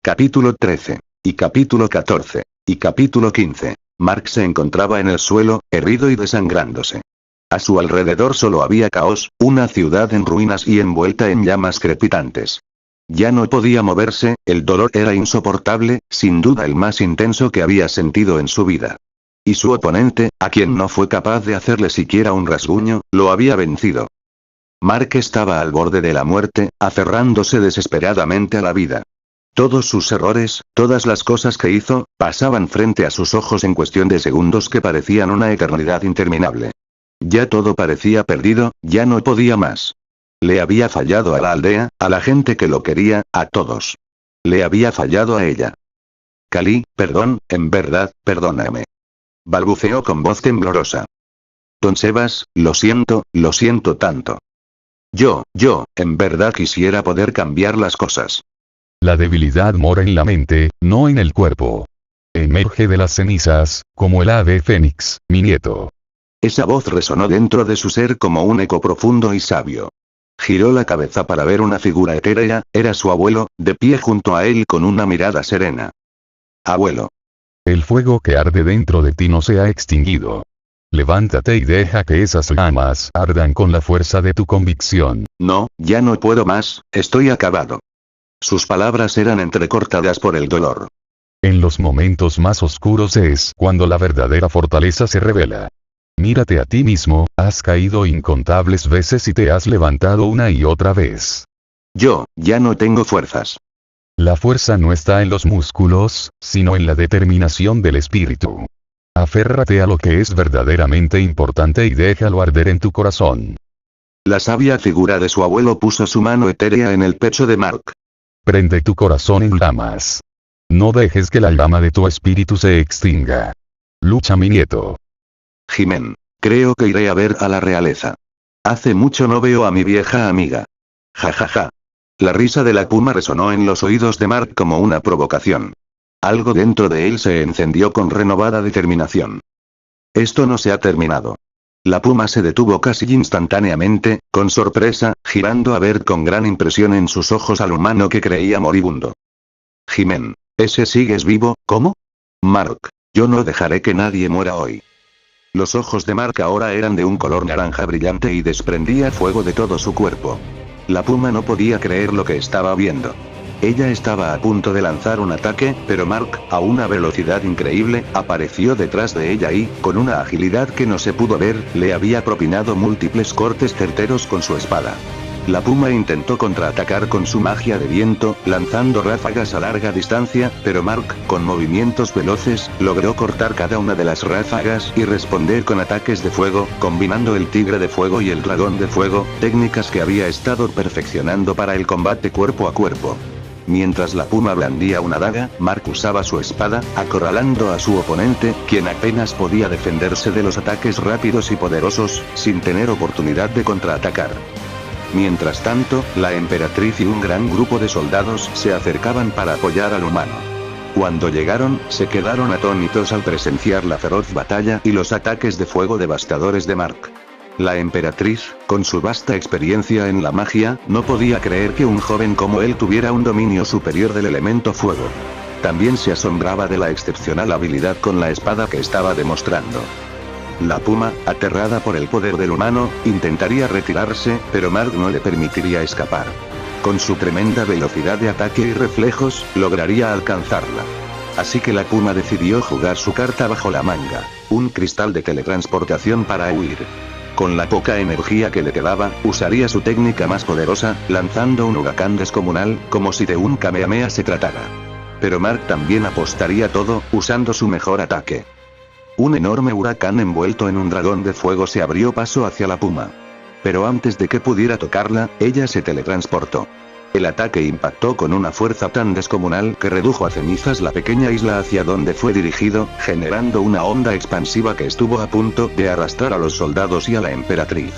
Capítulo 13. Y capítulo 14. Y capítulo 15. Mark se encontraba en el suelo, herido y desangrándose. A su alrededor solo había caos, una ciudad en ruinas y envuelta en llamas crepitantes. Ya no podía moverse, el dolor era insoportable, sin duda el más intenso que había sentido en su vida. Y su oponente, a quien no fue capaz de hacerle siquiera un rasguño, lo había vencido. Mark estaba al borde de la muerte, aferrándose desesperadamente a la vida. Todos sus errores, todas las cosas que hizo, pasaban frente a sus ojos en cuestión de segundos que parecían una eternidad interminable. Ya todo parecía perdido, ya no podía más. Le había fallado a la aldea, a la gente que lo quería, a todos. Le había fallado a ella. Kali, perdón, en verdad, perdóname. Balbuceó con voz temblorosa. Don Sebas, lo siento tanto. Yo, en verdad quisiera poder cambiar las cosas. La debilidad mora en la mente, no en el cuerpo. Emerge de las cenizas, como el ave fénix, mi nieto. Esa voz resonó dentro de su ser como un eco profundo y sabio. Giró la cabeza para ver una figura etérea, era su abuelo, de pie junto a él con una mirada serena. Abuelo. El fuego que arde dentro de ti no se ha extinguido. Levántate y deja que esas llamas ardan con la fuerza de tu convicción. No, ya no puedo más, estoy acabado. Sus palabras eran entrecortadas por el dolor. En los momentos más oscuros es cuando la verdadera fortaleza se revela. Mírate a ti mismo, has caído incontables veces y te has levantado una y otra vez. Yo, ya no tengo fuerzas. La fuerza no está en los músculos, sino en la determinación del espíritu. Aférrate a lo que es verdaderamente importante y déjalo arder en tu corazón. La sabia figura de su abuelo puso su mano etérea en el pecho de Mark. Prende tu corazón en llamas. No dejes que la llama de tu espíritu se extinga. Lucha, mi nieto. Jimen, creo que iré a ver a la realeza. Hace mucho no veo a mi vieja amiga. Ja ja ja. La risa de la puma resonó en los oídos de Mark como una provocación. Algo dentro de él se encendió con renovada determinación. Esto no se ha terminado. La puma se detuvo casi instantáneamente, con sorpresa, girando a ver con gran impresión en sus ojos al humano que creía moribundo. Jimen, ¿ese sigues vivo? ¿Cómo? Mark, yo no dejaré que nadie muera hoy. Los ojos de Mark ahora eran de un color naranja brillante y desprendía fuego de todo su cuerpo. La puma no podía creer lo que estaba viendo. Ella estaba a punto de lanzar un ataque, pero Mark, a una velocidad increíble, apareció detrás de ella y, con una agilidad que no se pudo ver, le había propinado múltiples cortes certeros con su espada. La puma intentó contraatacar con su magia de viento, lanzando ráfagas a larga distancia, pero Mark, con movimientos veloces, logró cortar cada una de las ráfagas y responder con ataques de fuego, combinando el tigre de fuego y el dragón de fuego, técnicas que había estado perfeccionando para el combate cuerpo a cuerpo. Mientras la puma blandía una daga, Mark usaba su espada, acorralando a su oponente, quien apenas podía defenderse de los ataques rápidos y poderosos, sin tener oportunidad de contraatacar. Mientras tanto, la emperatriz y un gran grupo de soldados se acercaban para apoyar al humano. Cuando llegaron, se quedaron atónitos al presenciar la feroz batalla y los ataques de fuego devastadores de Mark. La emperatriz, con su vasta experiencia en la magia, no podía creer que un joven como él tuviera un dominio superior del elemento fuego. También se asombraba de la excepcional habilidad con la espada que estaba demostrando. La puma, aterrada por el poder del humano, intentaría retirarse, pero Mark no le permitiría escapar. Con su tremenda velocidad de ataque y reflejos, lograría alcanzarla. Así que la puma decidió jugar su carta bajo la manga, un cristal de teletransportación para huir. Con la poca energía que le quedaba, usaría su técnica más poderosa, lanzando un huracán descomunal, como si de un Kamehameha se tratara. Pero Mark también apostaría todo, usando su mejor ataque. Un enorme huracán envuelto en un dragón de fuego se abrió paso hacia la puma. Pero antes de que pudiera tocarla, ella se teletransportó. El ataque impactó con una fuerza tan descomunal que redujo a cenizas la pequeña isla hacia donde fue dirigido, generando una onda expansiva que estuvo a punto de arrastrar a los soldados y a la emperatriz.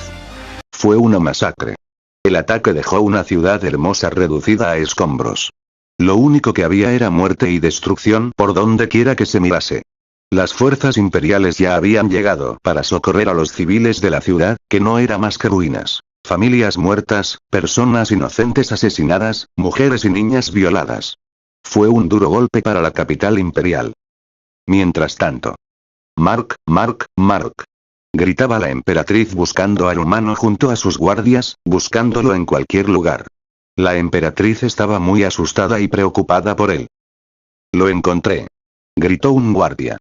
Fue una masacre. El ataque dejó una ciudad hermosa reducida a escombros. Lo único que había era muerte y destrucción por donde quiera que se mirase. Las fuerzas imperiales ya habían llegado para socorrer a los civiles de la ciudad, que no era más que ruinas. Familias muertas, personas inocentes asesinadas, mujeres y niñas violadas. Fue un duro golpe para la capital imperial. Mientras tanto. Mark, Mark, Mark. Gritaba la emperatriz buscando al humano junto a sus guardias, buscándolo en cualquier lugar. La emperatriz estaba muy asustada y preocupada por él. Lo encontré. Gritó un guardia.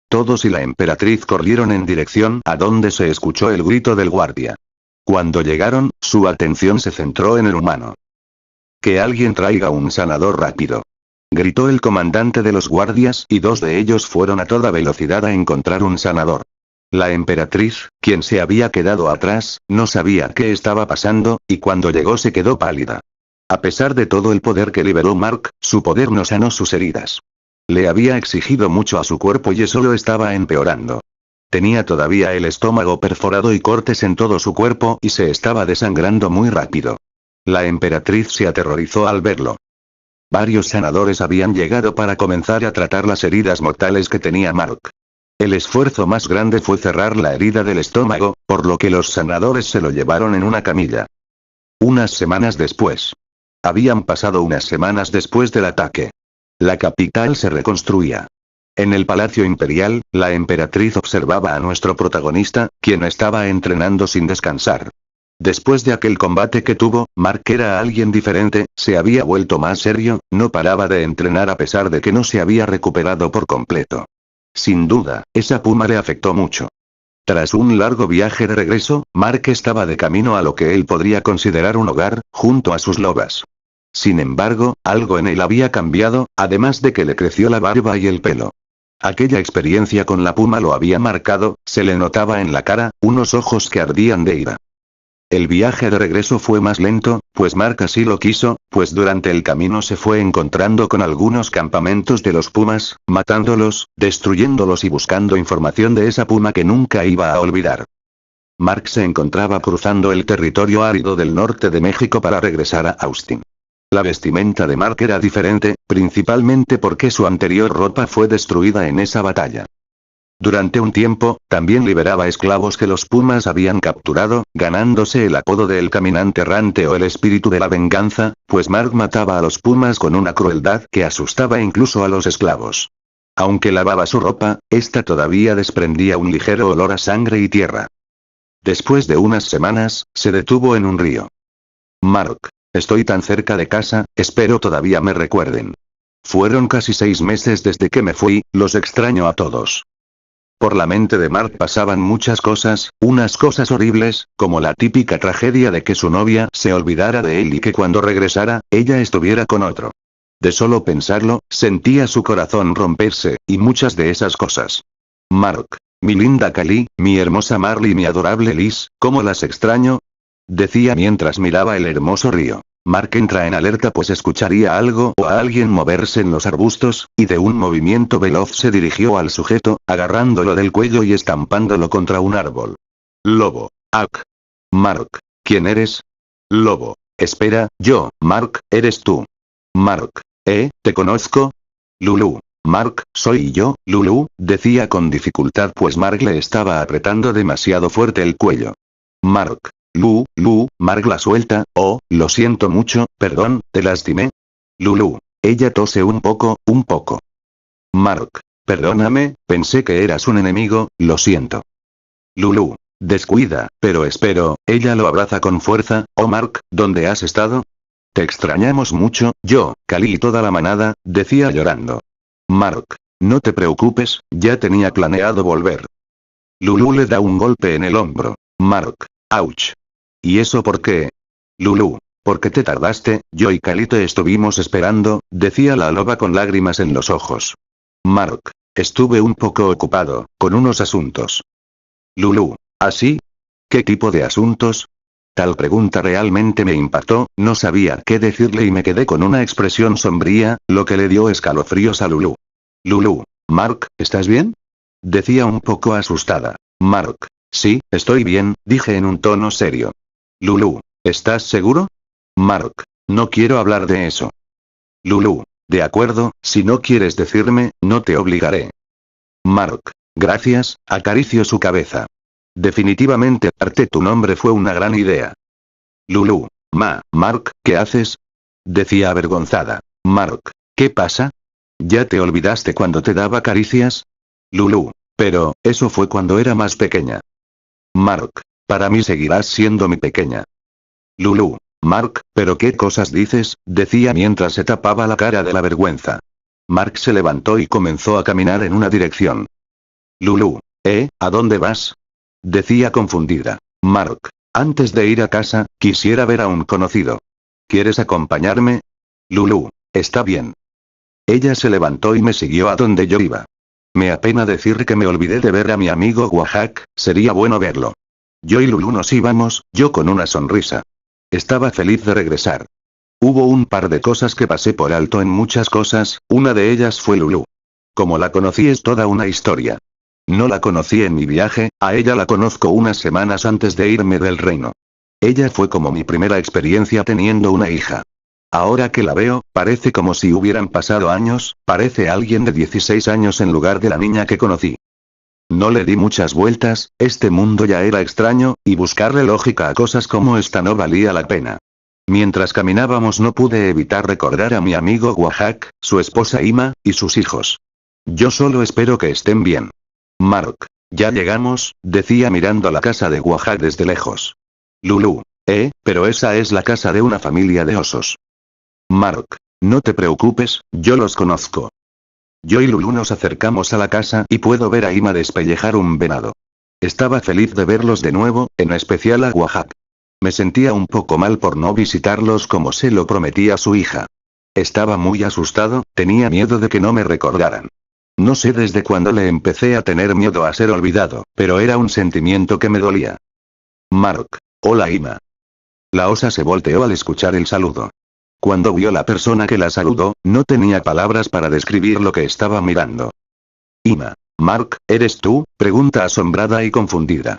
Todos y la emperatriz corrieron en dirección a donde se escuchó el grito del guardia. Cuando llegaron, su atención se centró en el humano. Que alguien traiga un sanador rápido. Gritó el comandante de los guardias y 2 de ellos fueron a toda velocidad a encontrar un sanador. La emperatriz, quien se había quedado atrás, no sabía qué estaba pasando, y cuando llegó se quedó pálida. A pesar de todo el poder que liberó Mark, su poder no sanó sus heridas. Le había exigido mucho a su cuerpo y eso lo estaba empeorando. Tenía todavía el estómago perforado y cortes en todo su cuerpo y se estaba desangrando muy rápido. La emperatriz se aterrorizó al verlo. Varios sanadores habían llegado para comenzar a tratar las heridas mortales que tenía Mark. El esfuerzo más grande fue cerrar la herida del estómago, por lo que los sanadores se lo llevaron en una camilla. Unas semanas después. Habían pasado unas semanas después del ataque. La capital se reconstruía. En el Palacio Imperial, la emperatriz observaba a nuestro protagonista, quien estaba entrenando sin descansar. Después de aquel combate que tuvo, Mark era alguien diferente, se había vuelto más serio, no paraba de entrenar a pesar de que no se había recuperado por completo. Sin duda, esa puma le afectó mucho. Tras un largo viaje de regreso, Mark estaba de camino a lo que él podría considerar un hogar, junto a sus lobas. Sin embargo, algo en él había cambiado, además de que le creció la barba y el pelo. Aquella experiencia con la puma lo había marcado, se le notaba en la cara, unos ojos que ardían de ira. El viaje de regreso fue más lento, pues Mark así lo quiso, pues durante el camino se fue encontrando con algunos campamentos de los pumas, matándolos, destruyéndolos y buscando información de esa puma que nunca iba a olvidar. Mark se encontraba cruzando el territorio árido del norte de México para regresar a Austin. La vestimenta de Mark era diferente, principalmente porque su anterior ropa fue destruida en esa batalla. Durante un tiempo, también liberaba esclavos que los pumas habían capturado, ganándose el apodo de El Caminante Errante o el Espíritu de la Venganza, pues Mark mataba a los pumas con una crueldad que asustaba incluso a los esclavos. Aunque lavaba su ropa, esta todavía desprendía un ligero olor a sangre y tierra. Después de unas semanas, se detuvo en un río. Mark, estoy tan cerca de casa, espero todavía me recuerden. Fueron casi 6 meses desde que me fui, los extraño a todos. Por la mente de Mark pasaban muchas cosas, unas cosas horribles, como la típica tragedia de que su novia se olvidara de él y que cuando regresara, ella estuviera con otro. De solo pensarlo, sentía su corazón romperse, y muchas de esas cosas. Mark, mi linda Kali, mi hermosa Marley y mi adorable Liz, ¿cómo las extraño? Decía mientras miraba el hermoso río. Mark entra en alerta pues escucharía algo o a alguien moverse en los arbustos, y de un movimiento veloz se dirigió al sujeto, agarrándolo del cuello y estampándolo contra un árbol. Lobo. Ak. Mark, ¿quién eres? Lobo. Espera, Mark, eres tú. Mark. ¿Te conozco? Lulu. Mark, soy yo, Lulu, decía con dificultad pues Mark le estaba apretando demasiado fuerte el cuello. Mark. Mark la suelta, lo siento mucho, perdón, te lastimé. Lulu. Ella tose un poco. Mark. Perdóname, pensé que eras un enemigo, lo siento. Lulu. Descuida, pero espero, ella lo abraza con fuerza, Mark, ¿dónde has estado? Te extrañamos mucho, Kali y toda la manada, decía llorando. Mark. No te preocupes, ya tenía planeado volver. Lulu le da un golpe en el hombro. Mark. Ouch. ¿Y eso por qué? Lulu. ¿Por qué te tardaste? Yo y Kali te estuvimos esperando, decía la loba con lágrimas en los ojos. Mark. Estuve un poco ocupado, con unos asuntos. Lulu. ¿Así? ¿Qué tipo de asuntos? Tal pregunta realmente me impactó, no sabía qué decirle y me quedé con una expresión sombría, lo que le dio escalofríos a Lulu. Lulu. Mark, ¿estás bien? Decía un poco asustada. Mark. Sí, estoy bien, dije en un tono serio. Lulu. ¿Estás seguro? Mark. No quiero hablar de eso. Lulu. De acuerdo, si no quieres decirme, no te obligaré. Mark. Gracias, acarició su cabeza. Definitivamente darte tu nombre fue una gran idea. Lulu. Mark, ¿qué haces? Decía avergonzada. Mark. ¿Qué pasa? ¿Ya te olvidaste cuando te daba caricias? Lulu. Pero, eso fue cuando era más pequeña. Mark. Para mí seguirás siendo mi pequeña. Lulu. Mark, ¿pero qué cosas dices?, decía mientras se tapaba la cara de la vergüenza. Mark se levantó y comenzó a caminar en una dirección. Lulu. ¿A dónde vas? Decía confundida. Mark. Antes de ir a casa, quisiera ver a un conocido. ¿Quieres acompañarme? Lulu. Está bien. Ella se levantó y me siguió a donde yo iba. Me apena decir que me olvidé de ver a mi amigo Wahak, sería bueno verlo. Yo y Lulu nos íbamos, yo con una sonrisa. Estaba feliz de regresar. Hubo un par de cosas que pasé por alto en muchas cosas, una de ellas fue Lulu. Como la conocí es toda una historia. No la conocí en mi viaje, a ella la conozco unas semanas antes de irme del reino. Ella fue como mi primera experiencia teniendo una hija. Ahora que la veo, parece como si hubieran pasado años, parece alguien de 16 años en lugar de la niña que conocí. No le di muchas vueltas, este mundo ya era extraño, y buscarle lógica a cosas como esta no valía la pena. Mientras caminábamos no pude evitar recordar a mi amigo Wahak, su esposa Ima, y sus hijos. Yo solo espero que estén bien. Mark. Ya llegamos, decía mirando la casa de Wahak desde lejos. Lulu. Pero esa es la casa de una familia de osos. Mark. No te preocupes, yo los conozco. Yo y Lulu nos acercamos a la casa y puedo ver a Ima despellejar un venado. Estaba feliz de verlos de nuevo, en especial a Wahak. Me sentía un poco mal por no visitarlos como se lo prometí a su hija. Estaba muy asustado, tenía miedo de que no me recordaran. No sé desde cuándo le empecé a tener miedo a ser olvidado, pero era un sentimiento que me dolía. Mark. Hola Ima. La osa se volteó al escuchar el saludo. Cuando vio la persona que la saludó, no tenía palabras para describir lo que estaba mirando. Ima. Mark, ¿eres tú?, pregunta asombrada y confundida.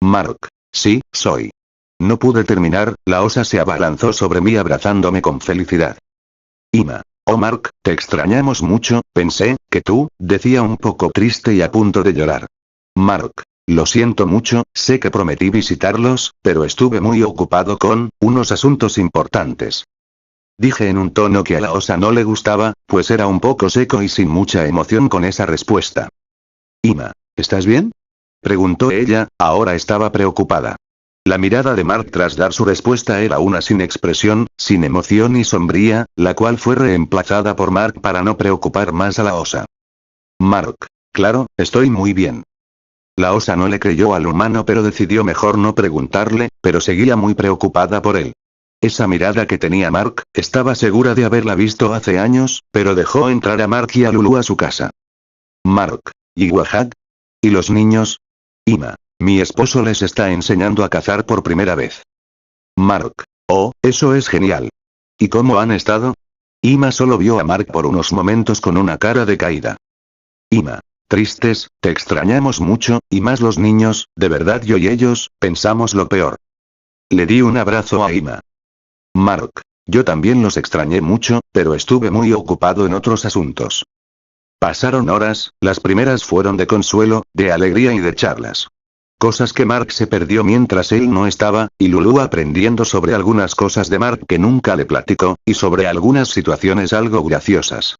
Mark. Sí, soy. No pude terminar, la osa se abalanzó sobre mí abrazándome con felicidad. Ima. Oh Mark, te extrañamos mucho, pensé, que tú, decía un poco triste y a punto de llorar. Mark. Lo siento mucho, sé que prometí visitarlos, pero estuve muy ocupado con unos asuntos importantes. Dije en un tono que a la osa no le gustaba, pues era un poco seco y sin mucha emoción con esa respuesta. Ima, ¿estás bien?, preguntó ella, ahora estaba preocupada. La mirada de Mark tras dar su respuesta era una sin expresión, sin emoción y sombría, la cual fue reemplazada por Mark para no preocupar más a la osa. Mark. Claro, estoy muy bien. La osa no le creyó al humano pero decidió mejor no preguntarle, pero seguía muy preocupada por él. Esa mirada que tenía Mark, estaba segura de haberla visto hace años, pero dejó entrar a Mark y a Lulu a su casa. Mark. ¿Y Wahak? ¿Y los niños? Ima. Mi esposo les está enseñando a cazar por primera vez. Mark. Oh, eso es genial. ¿Y cómo han estado? Ima solo vio a Mark por unos momentos con una cara decaída. Ima. Tristes, te extrañamos mucho, y más los niños, de verdad yo y ellos, pensamos lo peor. Le di un abrazo a Ima. Mark. Yo también los extrañé mucho, pero estuve muy ocupado en otros asuntos. Pasaron horas, las primeras fueron de consuelo, de alegría y de charlas. Cosas que Mark se perdió mientras él no estaba, y Lulu aprendiendo sobre algunas cosas de Mark que nunca le platicó, y sobre algunas situaciones algo graciosas.